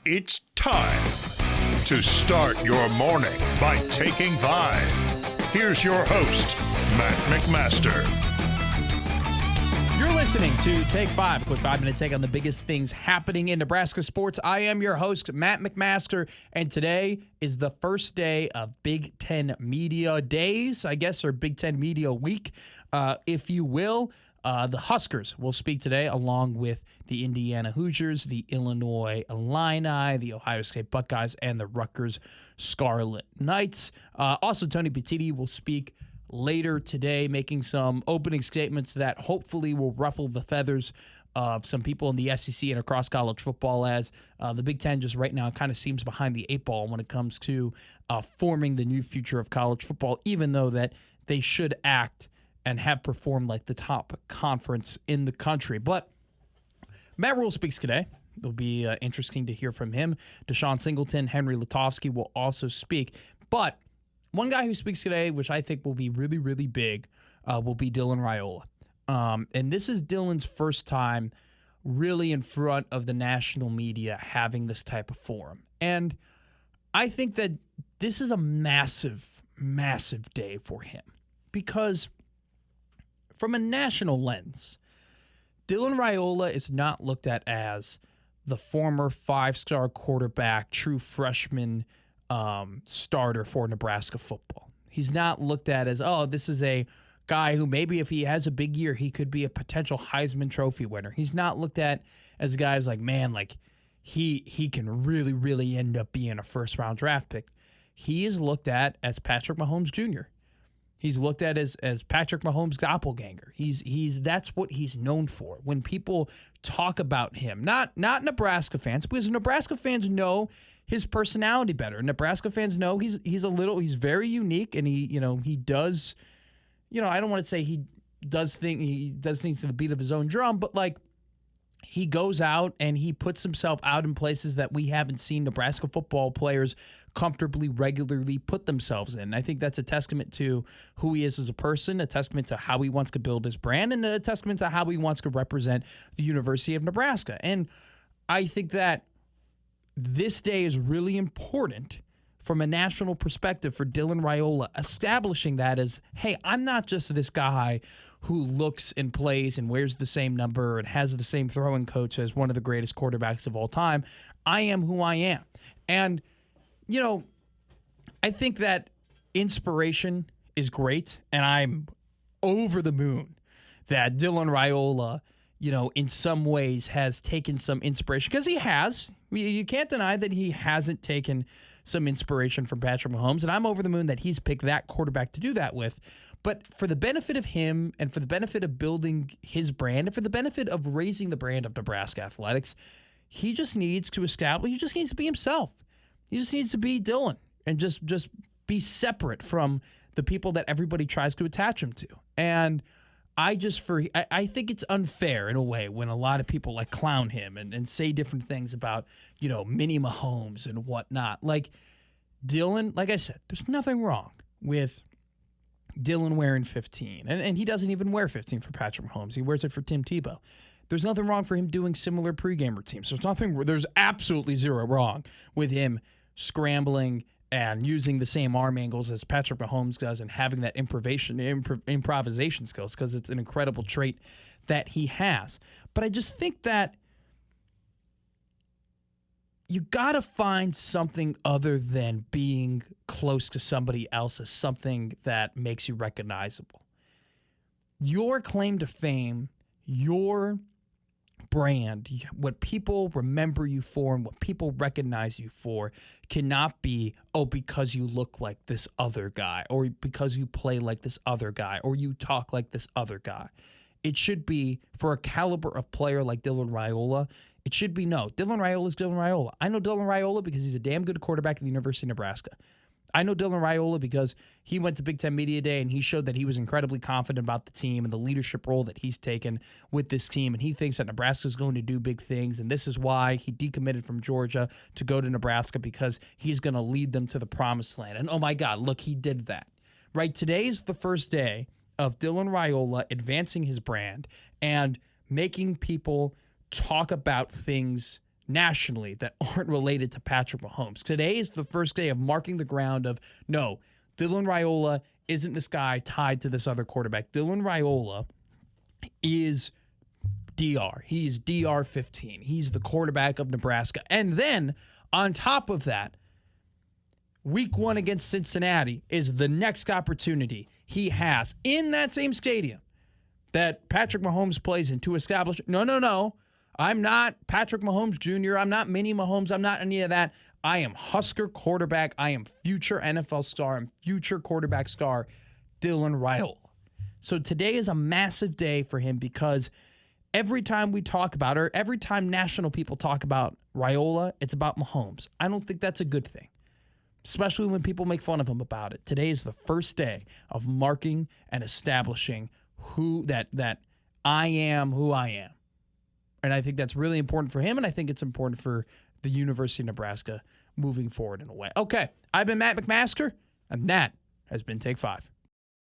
It's time to start your morning by taking 5. Here's your host, Matt McMaster. You're listening to Take 5, a quick 5-minute take on the biggest things happening in Nebraska sports. I am your host, Matt McMaster, and today is the first day of Big Ten Media Days, I guess, or Big Ten Media Week, if you will. The Huskers will speak today along with the Indiana Hoosiers, the Illinois Illini, the Ohio State Buckeyes, and the Rutgers Scarlet Knights. Also, Tony Petitti will speak later today, making some opening statements that hopefully will ruffle the feathers of some people in the SEC and across college football, as the Big Ten just right now kind of seems behind the 8 ball when it comes to forming the new future of college football, even though that they should act and have performed like the top conference in the country. But Matt Rhule speaks today. It'll be interesting to hear from him. Deshaun Singleton, Henry Lutovsky will also speak. But one guy who speaks today, which I think will be really, really big, will be Dylan Raiola. And this is Dylan's first time really in front of the national media having this type of forum. And I think that this is a massive, massive day for him because from a national lens, Dylan Raiola is not looked at as the former 5-star quarterback, true freshman starter for Nebraska football. He's not looked at as, oh, this is a guy who maybe if he has a big year, he could be a potential Heisman Trophy winner. He's not looked at as guys like, man, like he can really, really end up being a first-round draft pick. He is looked at as Patrick Mahomes Jr., He's looked at as Patrick Mahomes' doppelganger. That's what he's known for. When people talk about him, not Nebraska fans, because Nebraska fans know his personality better. Nebraska fans know he's very unique, and he does, I don't want to say he does things to the beat of his own drum, but like he goes out and he puts himself out in places that we haven't seen Nebraska football players comfortably, regularly put themselves in. I think that's a testament to who he is as a person, a testament to how he wants to build his brand, and a testament to how he wants to represent the University of Nebraska. And I think that this day is really important from a national perspective for Dylan Raiola, establishing that as, hey, I'm not just this guy who looks and plays and wears the same number and has the same throwing coach as one of the greatest quarterbacks of all time. I am who I am. And, I think that inspiration is great, and I'm over the moon that Dylan Raiola, in some ways has taken some inspiration, because he has. You can't deny that he hasn't taken some inspiration from Patrick Mahomes, and I'm over the moon that he's picked that quarterback to do that with. But for the benefit of him and for the benefit of building his brand and for the benefit of raising the brand of Nebraska athletics, he just needs to be himself. He just needs to be Dylan and just be separate from the people that everybody tries to attach him to. And I think it's unfair in a way when a lot of people like clown him and say different things about, mini Mahomes and whatnot. Like Dylan, like I said, there's nothing wrong with Dylan wearing 15. And he doesn't even wear 15 for Patrick Mahomes. He wears it for Tim Tebow. There's nothing wrong for him doing similar pregame routines. There's absolutely zero wrong with him scrambling and using the same arm angles as Patrick Mahomes does and having that improvisation skills, because it's an incredible trait that he has. But I just think that you got to find something other than being close to somebody else as something that makes you recognizable. Your claim to fame, your brand, what people remember you for and what people recognize you for cannot be, because you look like this other guy, or because you play like this other guy, or you talk like this other guy. It should be, for a caliber of player like Dylan Raiola, it should be, no, Dylan Raiola is Dylan Raiola. I know Dylan Raiola because he's a damn good quarterback at the University of Nebraska. I know Dylan Raiola because he went to Big Ten Media Day and he showed that he was incredibly confident about the team and the leadership role that he's taken with this team. And he thinks that Nebraska is going to do big things. And this is why he decommitted from Georgia to go to Nebraska, because he's going to lead them to the promised land. And oh my God, look, he did that. Right? Today is the first day of Dylan Raiola advancing his brand and making people talk about things nationally that aren't related to Patrick Mahomes. Today is the first day of marking the ground of, no, Dylan Raiola isn't this guy tied to this other quarterback. Dylan Raiola is DR. He's DR 15. He's the quarterback of Nebraska. And then on top of that, week 1 against Cincinnati is the next opportunity he has in that same stadium that Patrick Mahomes plays in to establish, no, I'm not Patrick Mahomes Jr., I'm not Mini Mahomes, I'm not any of that. I am Husker quarterback, I am future NFL star, I'm future quarterback star, Dylan Raiola. So today is a massive day for him because every time we talk about, or every time national people talk about Raiola, it's about Mahomes. I don't think that's a good thing, especially when people make fun of him about it. Today is the first day of marking and establishing that I am who I am. And I think that's really important for him, and I think it's important for the University of Nebraska moving forward in a way. Okay, I've been Matt McMaster, and that has been Take 5.